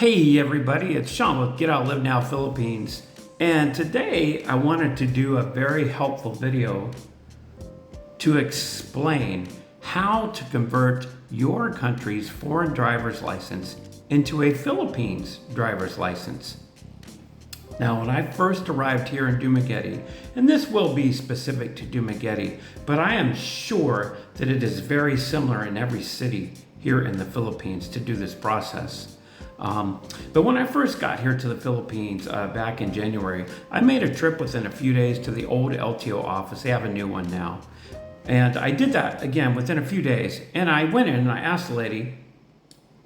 Hey everybody, it's Sean with Get Out Live Now Philippines, and today I wanted to do a very helpful video to explain how to convert your country's foreign driver's license into a Philippines driver's license. Now, when I first arrived here in Dumaguete, and this will be specific to Dumaguete, but I am sure that it is very similar in every city here in the Philippines to do this process. But when I first got here to the Philippines back in January, I made a trip within a few days to the old LTO office. They have a new one now. And I did that again within a few days. And I went in and I asked the lady,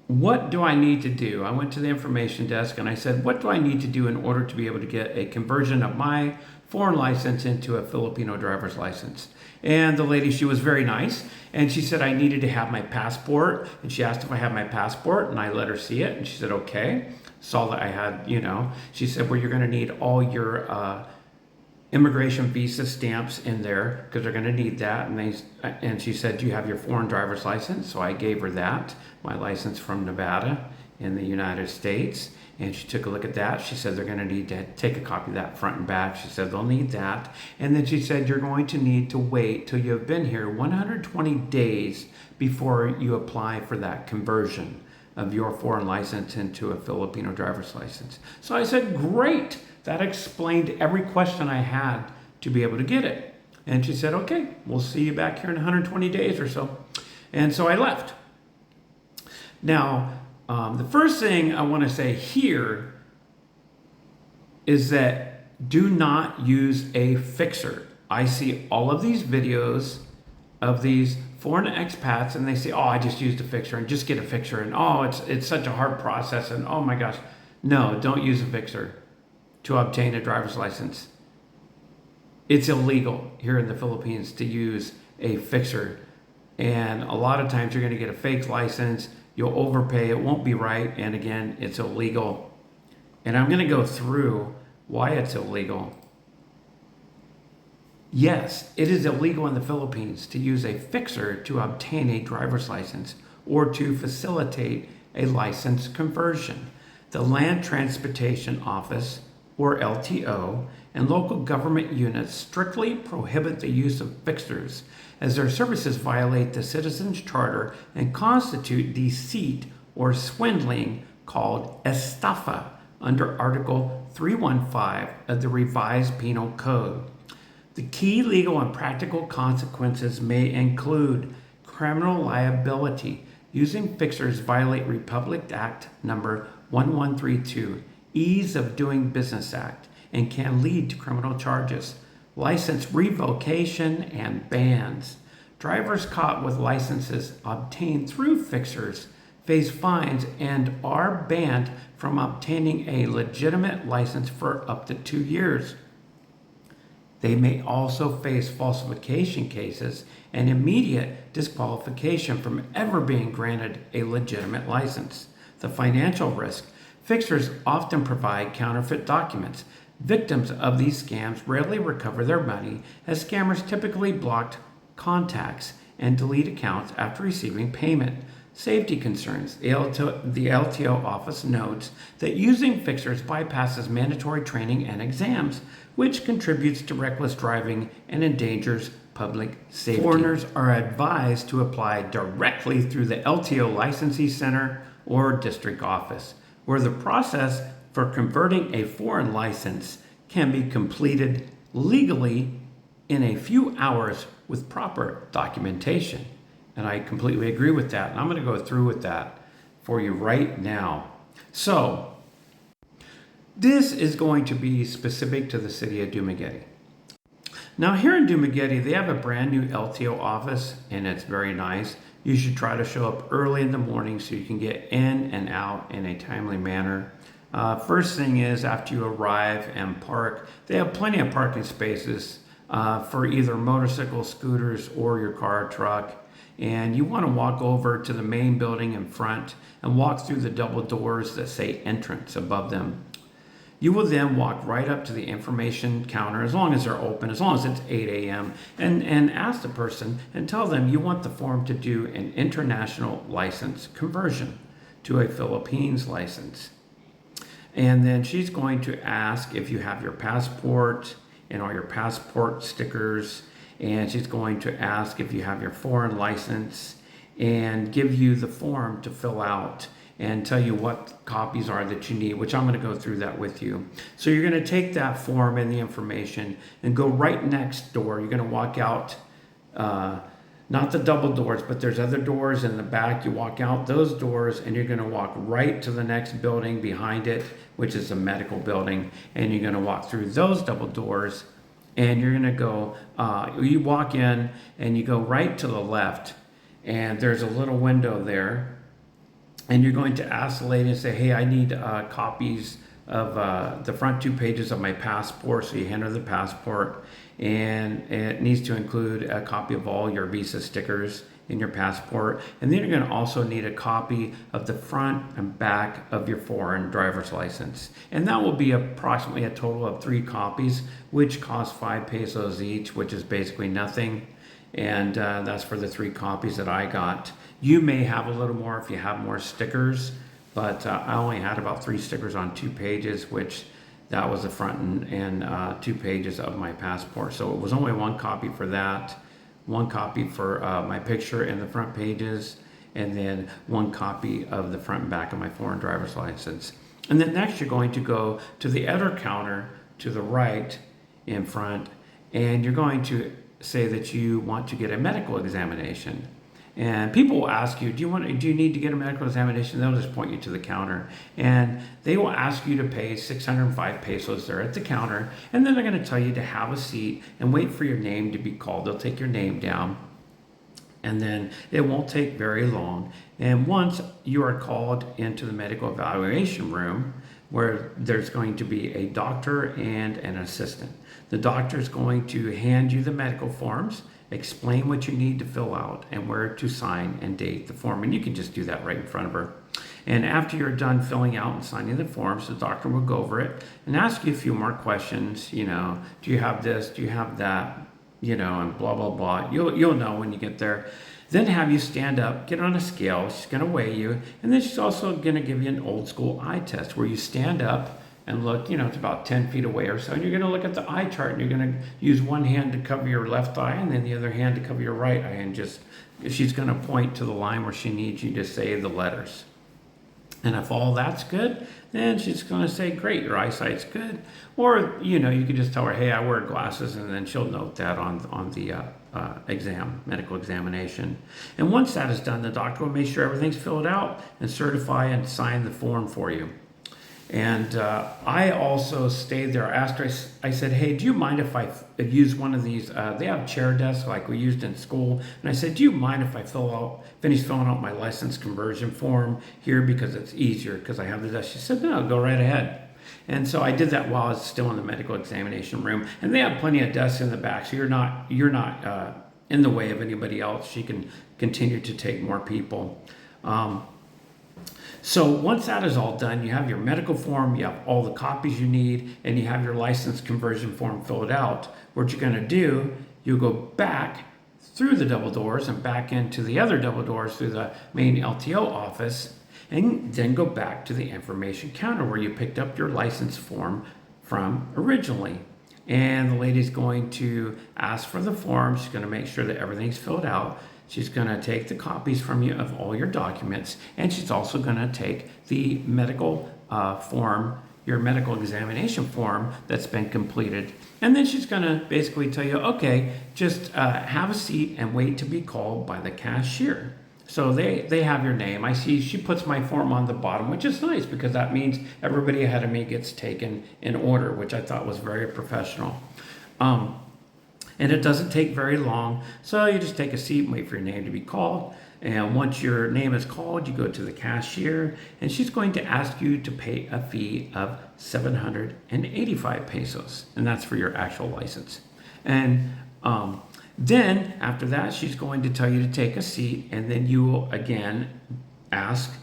what do I need to do? I went to the information desk and I said, what do I need to do in order to be able to get a conversion of my foreign license into a Filipino driver's license? And the lady, she was very nice, and she said I needed to have my passport, and she asked if I had my passport, and I let her see it, and she said okay. Saw that I had, she said, well, you're going to need all your immigration visa stamps in there because they're going to need that. And she said, do you have your foreign driver's license? So I gave her that, my license from Nevada in the United States. And she took a look at that. She said they're going to need to take a copy of that front and back. She said they'll need that. And then she said you're going to need to wait till you have been here 120 days before you apply for that conversion of your foreign license into a Filipino driver's license. So I said, great. That explained every question I had to be able to get it. And she said, okay, we'll see you back here in 120 days or so. And so I left. Now, the first thing I want to say here is that do not use a fixer. I see all of these videos of these foreign expats and they say, oh, I just used a fixer and just get a fixer. And oh, it's such a hard process. And oh my gosh, no, don't use a fixer to obtain a driver's license. It's illegal here in the Philippines to use a fixer. And a lot of times you're going to get a fake license. You'll overpay, it won't be right, and again, it's illegal. And I'm going to go through why it's illegal. Yes, it is illegal in the Philippines to use a fixer to obtain a driver's license or to facilitate a license conversion. The Land Transportation Office, or LTO, and local government units strictly prohibit the use of fixers as their services violate the Citizens Charter and constitute deceit or swindling called estafa under Article 315 of the Revised Penal Code. The key legal and practical consequences may include criminal liability. Using fixers violate Republic Act number 1132, Ease of Doing Business Act, and can lead to criminal charges, license revocation, and bans. Drivers caught with licenses obtained through fixers face fines and are banned from obtaining a legitimate license for up to 2 years. They may also face falsification cases and immediate disqualification from ever being granted a legitimate license. The financial risk. Fixers often provide counterfeit documents. Victims of these scams rarely recover their money as scammers typically block contacts and delete accounts after receiving payment. Safety concerns. The LTO office notes that using fixers bypasses mandatory training and exams, which contributes to reckless driving and endangers public safety. Foreigners are advised to apply directly through the LTO licensee center or district office, where the process for converting a foreign license can be completed legally in a few hours with proper documentation. And I completely agree with that. And I'm going to go through with that for you right now. So this is going to be specific to the city of Dumaguete. Now here in Dumaguete, they have a brand new LTO office and it's very nice. You should try to show up early in the morning so you can get in and out in a timely manner. First thing is, after you arrive and park, they have plenty of parking spaces for either motorcycles, scooters, or your car or truck. And you want to walk over to the main building in front and walk through the double doors that say entrance above them. You will then walk right up to the information counter, as long as they're open, as long as it's 8 a.m., and ask the person and tell them you want the form to do an international license conversion to a Philippines license. And then she's going to ask if you have your passport and all your passport stickers. And she's going to ask if you have your foreign license and give you the form to fill out and tell you what copies are that you need, which I'm going to go through that with you. So you're going to take that form and the information and go right next door. You're going to walk out, not the double doors, but there's other doors in the back. You walk out those doors and you're going to walk right to the next building behind it, which is a medical building. And you're going to walk through those double doors and you're going to go, you walk in and you go right to the left and there's a little window there. And you're going to ask the lady and say, hey, I need copies of the front 2 pages of my passport. So you hand her the passport and it needs to include a copy of all your visa stickers in your passport. And then you're going to also need a copy of the front and back of your foreign driver's license. And that will be approximately a total of 3 copies, which cost 5 pesos each, which is basically nothing. And that's for the 3 copies that I got. You may have a little more if you have more stickers, but I only had about 3 stickers on 2 pages, which that was the front and 2 pages of my passport. So it was only 1 copy for that, 1 copy for my picture in the front pages, and then 1 copy of the front and back of my foreign driver's license. And then next you're going to go to the other counter to the right in front, and you're going to say that you want to get a medical examination. And people will ask you, do you need to get a medical examination? They'll just point you to the counter. And they will ask you to pay 605 pesos there at the counter. And then they're going to tell you to have a seat and wait for your name to be called. They'll take your name down. And then it won't take very long. And once you are called into the medical evaluation room, where there's going to be a doctor and an assistant. The doctor is going to hand you the medical forms, explain what you need to fill out and where to sign and date the form. And you can just do that right in front of her. And after you're done filling out and signing the forms, the doctor will go over it and ask you a few more questions. You know, do you have this? Do you have that? You know, and blah, blah, blah. You'll know when you get there. Then have you stand up, get on a scale. She's going to weigh you. And then she's also going to give you an old school eye test where you stand up and look, you know, it's about 10 feet away or so. And you're going to look at the eye chart and you're going to use one hand to cover your left eye and then the other hand to cover your right eye. And just, she's going to point to the line where she needs you to say the letters. And if all that's good, then she's going to say, great, your eyesight's good. Or, you know, you could just tell her, hey, I wear glasses, and then she'll note that on the medical examination. And once that is done, the doctor will make sure everything's filled out and certify and sign the form for you. And I also stayed there. I asked her, I said, hey, do you mind if I use one of these? They have chair desks like we used in school. And I said, do you mind if I finish filling out my license conversion form here because it's easier because I have the desk? She said, no, go right ahead. And so I did that while I was still in the medical examination room. And they have plenty of desks in the back, so you're not in the way of anybody else. She can continue to take more people. So once that is all done, you have your medical form, you have all the copies you need, and you have your license conversion form filled out. What you're going to do, you'll go back through the double doors and back into the other double doors through the main LTO office, and then go back to the information counter where you picked up your license form from originally. And the lady's going to ask for the form. She's going to make sure that everything's filled out. She's going to take the copies from you of all your documents, and she's also going to take the medical form, your medical examination form that's been completed. And then she's going to basically tell you, okay, just have a seat and wait to be called by the cashier. So they have your name. I see she puts my form on the bottom, which is nice because that means everybody ahead of me gets taken in order, which I thought was very professional. And it doesn't take very long. So you just take a seat and wait for your name to be called. And once your name is called, you go to the cashier and she's going to ask you to pay a fee of 785 pesos. And that's for your actual license. And then after that, she's going to tell you to take a seat, and then you will again ask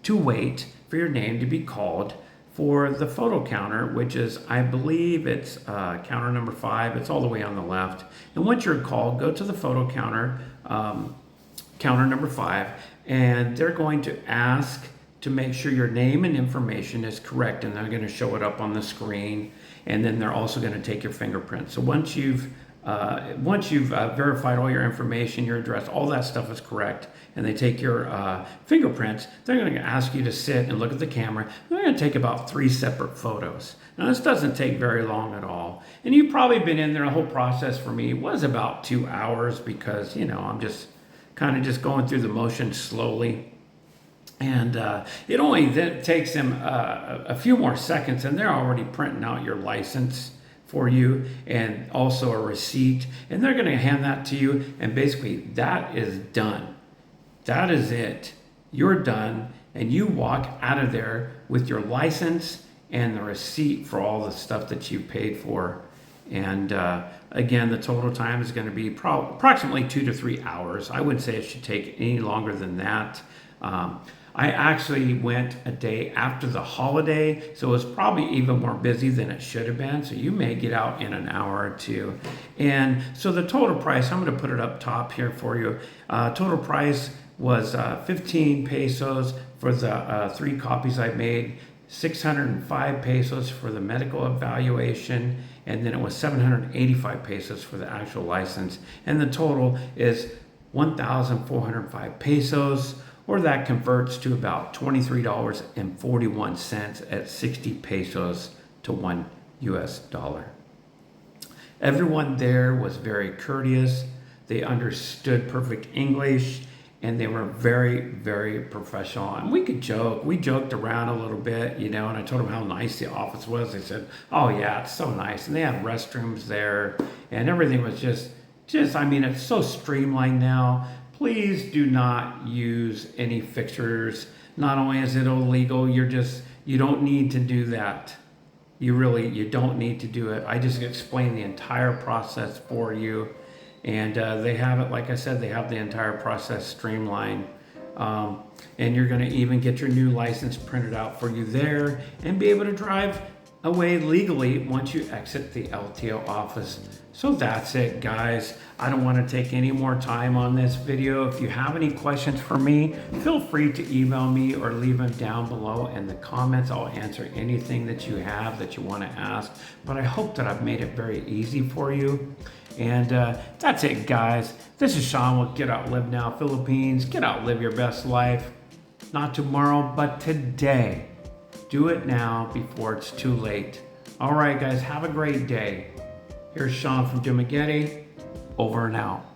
to wait for your name to be called for the photo counter, which is, I believe it's counter number 5. It's all the way on the left. And once you're called, go to the photo counter, counter number 5, and they're going to ask to make sure your name and information is correct, and they're going to show it up on the screen, and then they're also going to take your fingerprint. So once you've verified all your information, your address, all that stuff is correct, and they take your fingerprints, they're going to ask you to sit and look at the camera. They're going to take about 3 separate photos. Now this doesn't take very long at all, and you've probably been in there. The whole process for me was about 2 hours because, you know, I'm just kind of just going through the motions slowly. And it only then takes them a few more seconds, and they're already printing out your license for you and also a receipt, and they're going to hand that to you, and basically that is done. That is it. You're done, and you walk out of there with your license and the receipt for all the stuff that you paid for. And again, the total time is going to be approximately 2 to 3 hours. I wouldn't say it should take any longer than that. I actually went a day after the holiday, so it was probably even more busy than it should have been. So you may get out in an hour or two. And so the total price, I'm going to put it up top here for you. Total price was 15 pesos for the 3 copies I made, 605 pesos for the medical evaluation, and then it was 785 pesos for the actual license. And the total is 1,405 pesos. Or that converts to about $23.41 at 60 pesos to $1 US. Everyone there was very courteous. They understood perfect English, and they were very, very professional. And we could joke. We joked around a little bit, you know, and I told them how nice the office was. They said, oh yeah, it's so nice. And they had restrooms there, and everything was just, I mean, it's so streamlined now. Please do not use any fixtures. Not only is it illegal, you don't need to do that. You don't need to do it. I just explained the entire process for you. And they have it, like I said, they have the entire process streamlined. And you're gonna even get your new license printed out for you there and be able to drive away legally once you exit the LTO office. So that's it, guys. I don't want to take any more time on this video. If you have any questions for me, feel free to email me or leave them down below in the comments. I'll answer anything that you have that you want to ask. But I hope that I've made it very easy for you. And that's it, guys. This is Sean with Get Out Live Now Philippines. Get out, live your best life. Not tomorrow, but today. Do it now before it's too late. All right, guys, have a great day. Here's Sean from Dumagetti. Over and out.